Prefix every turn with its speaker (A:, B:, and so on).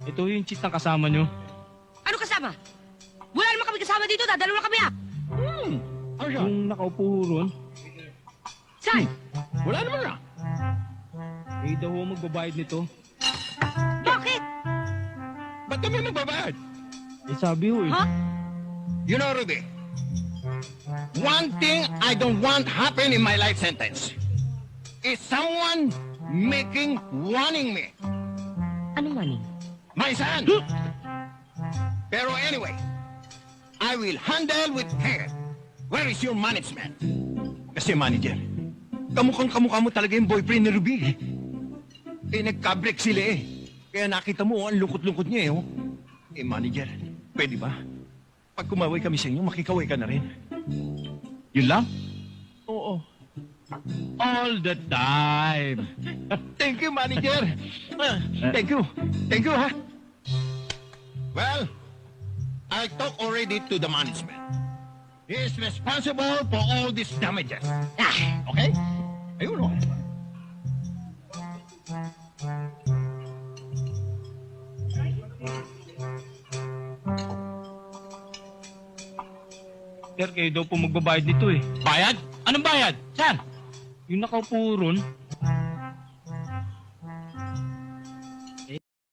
A: Ito yung cheat ng kasama nyo.
B: Ano kasama? Wala naman kami kasama dito, dadalawa kami ah!
C: Ano siya?
A: Yung nakaupo ho ron,
B: Saan?
C: Wala naman na.
A: eh daw ho magbabayad nito.
B: Bakit?
C: Ba't kami magbabayad?
A: Eh sabi ho eh.
B: Ha?
C: You know, Ruby, one thing I don't want happen in my life sentence is someone warning me.
B: Ano maning?
C: My son! Pero anyway, I will handle with care. Where is your management? Kasi manager, kamukha mo talaga yung boyfriend ni Ruby. Eh, nagka-break sila eh. Kaya nakita mo, ang lungkot-lungkot niya eh. Oh. Eh, manager, pwede ba? Pag kumaway kami sa inyo, makikaway ka na rin.
A: Yun lang?
C: Oo.
A: All the time.
C: Thank you, manager. Thank you. Thank you, ha? Well, I talked already to the management. He is responsible for all these damages.
B: Ah,
C: Okay? Ayun, oh.
A: Sir, kayo daw po magbabayad nito eh.
D: Bayad? Anong bayad? Saan?
A: Yung nakaupo ron,